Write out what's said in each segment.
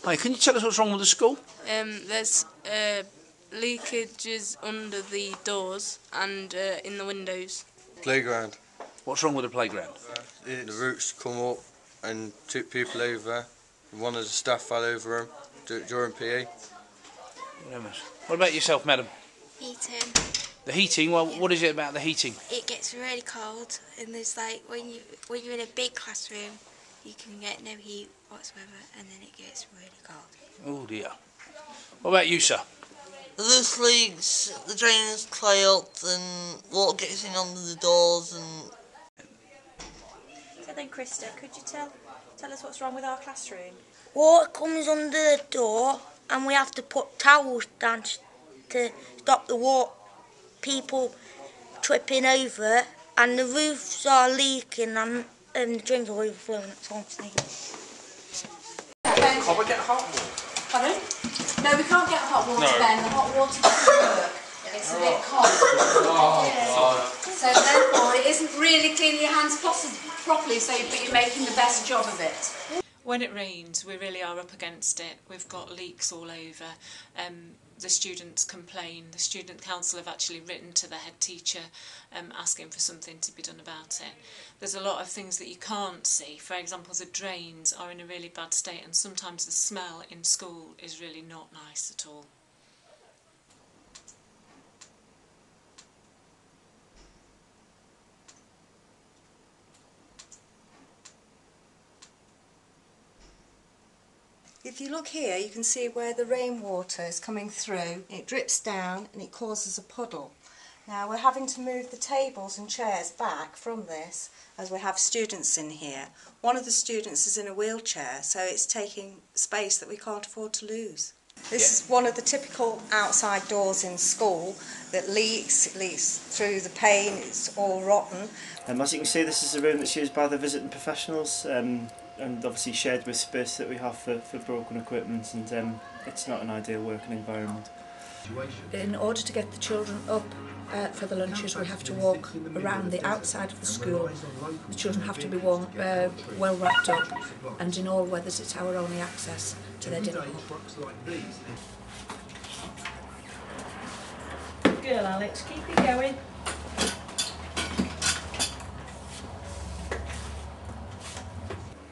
Hi, can you tell us what's wrong with the school? There's leakages under the doors and in the windows. Playground. What's wrong with the playground? The roots come up and took people over. One of the staff fell over them during PE. What about yourself, madam? Heating. The heating? Well, what is it about the heating? It gets really cold, and there's like when you're in a big classroom, you can get no heat whatsoever, and then it gets really cold. Oh dear. What about you, sir? There's leaks, the drains clay up, and water gets in under the doors, and... So then, Krista, could you tell us what's wrong with our classroom? Water comes under the door, and we have to put towels down to stop the people tripping over, and the roofs are leaking, and the drains are overflowing. That's all I'm saying. Can't we get hot water? Pardon? No, we can't get hot water then. The hot water doesn't work. It's a bit cold. So therefore it isn't really cleaning your hands properly, but you're making the best job of it. When it rains, we really are up against it. We've got leaks all over. The students complain. The student council have actually written to the head teacher asking for something to be done about it. There's a lot of things that you can't see. For example, the drains are in a really bad state, and sometimes the smell in school is really not nice at all. If you look here, you can see where the rainwater is coming through. It drips down and it causes a puddle. Now we're having to move the tables and chairs back from this as we have students in here. One of the students is in a wheelchair, so it's taking space that we can't afford to lose. This is one of the typical outside doors in school that leaks. It leaks through the pane, it's all rotten. As you can see, this is a room that's used by the visiting professionals, and obviously shared with space that we have for broken equipment, and it's not an ideal working environment. In order to get the children up for the lunches, we have to walk around the outside of the school. The children have to be well wrapped up, and in all weathers it's our only access to their dinner hall. Good girl, Alex, keep it going.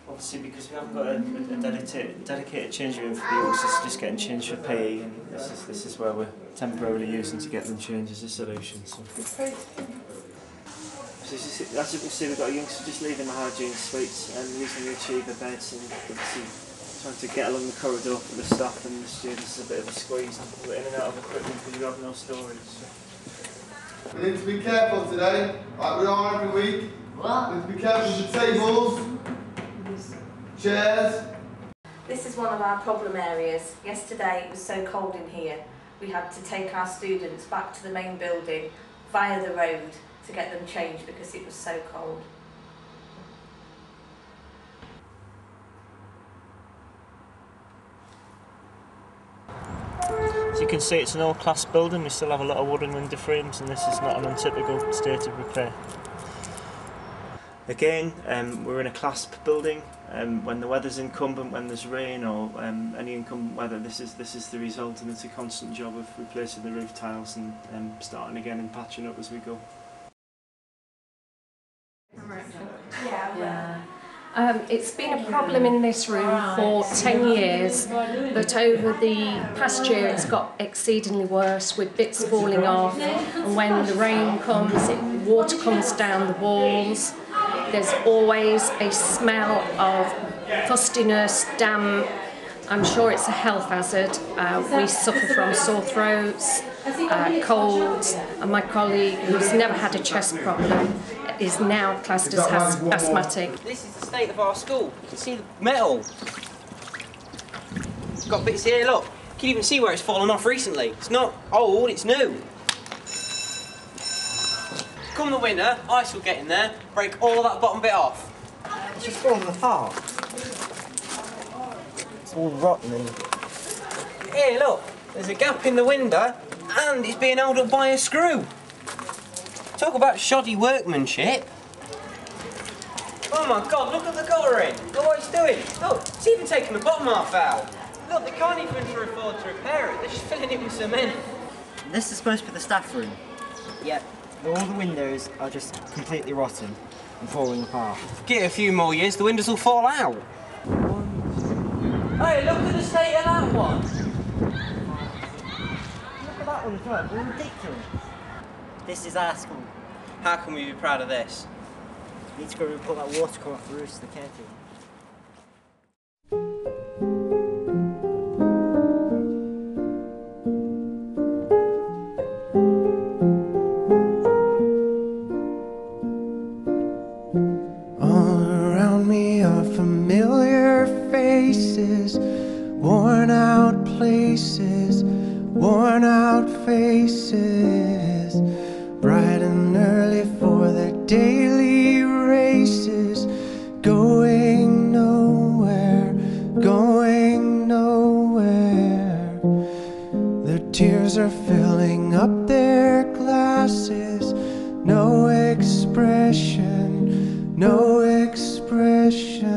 Obviously, because we haven't got a dedicated change room for the youngsters, just getting changed for PE, and this is where we're temporarily using to get them changed as a solution. So as you can see, we've got a youngster just leaving the hygiene suites and using the achiever beds, and obviously trying to get along the corridor for the staff and the students is a bit of a squeeze. We're in and out of equipment because we have no storage. So. We need to be careful today, like we are every week. We need to be careful with the tables. Chairs. This is one of our problem areas. Yesterday it was so cold in here we had to take our students back to the main building via the road to get them changed because it was so cold. As you can see, it's an old class building. We still have a lot of wooden window frames, and this is not an untypical state of repair. Again, we're in a clasp building. When the weather's incumbent, when there's rain or any incumbent weather, this is the result, and it's a constant job of replacing the roof tiles and starting again and patching up as we go. It's been a problem in this room for 10 years, but over the past year it's got exceedingly worse, with bits falling off, and when the rain comes, water comes down the walls. There's always a smell of fustiness, damp. I'm sure it's a health hazard. We suffer from sore throats, colds, and my colleague, who's never had a chest problem, is now classed as asthmatic. This is the state of our school. You can see the metal. It's got bits here, look. You can even see where it's fallen off recently. It's not old, it's new. Come the winter, ice will get in there, break all that bottom bit off. It's just falling apart. It's all rotten and... Here, look, there's a gap in the window and it's being held up by a screw. Talk about shoddy workmanship. Oh my God, look at the guttering. Look what it's doing. Look, it's even taking the bottom half out. Look, they can't even afford to repair it. They're just filling it with cement. This is supposed to be the staff room. Yet, all the windows are just completely rotten and falling apart. Give it a few more years, the windows will fall out. Hey, look at the state of that one. Look at that one as well, they're ridiculous. This is our school. How can we be proud of this? We need to go and put that water core off the roof to the caretaker. All around me are familiar faces, worn out places, worn out faces, bright and early for their daily races, going nowhere, going nowhere. Their tears are filling up their glasses, no expression, no expression.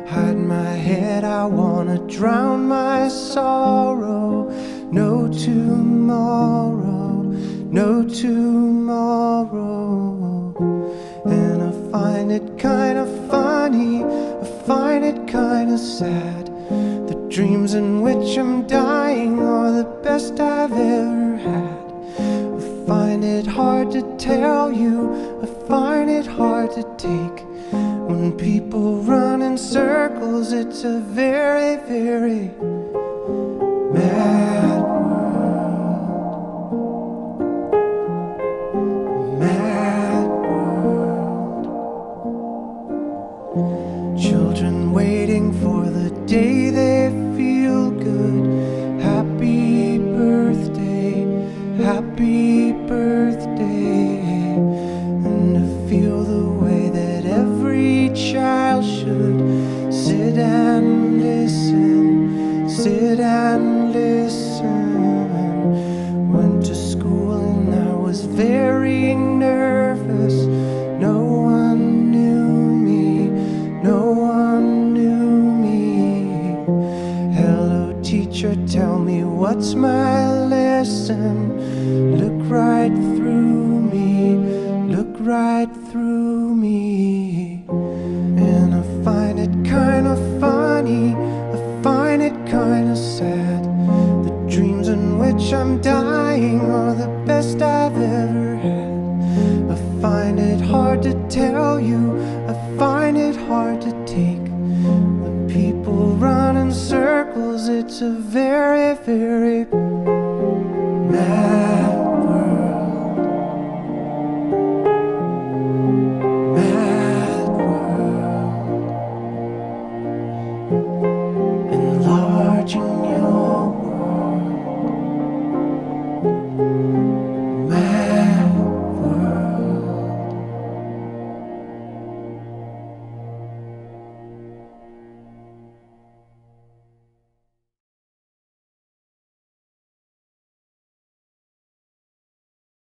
Hide my head, I wanna drown my sorrow. No tomorrow, no tomorrow. And I find it kind of funny, I find it kind of sad. The dreams in which I'm dying are the best I've ever had. I find it hard to tell you, I find it hard to take. When people run in circles, it's a very, very mad world. Mad world. Children waiting for the day they feel good. Happy birthday, happy birthday. And to feel the way that every child should sit and listen, sit and listen. Went to school and I was very nervous. No one knew me, no one knew me. Hello teacher, tell me what's my lesson. Look right through me, look right through me. And I find it kind of funny, I find it kind of sad. The dreams in which I'm dying are the best I've ever had. I find it hard to tell you, I find it hard to take. When people run in circles, it's a very, very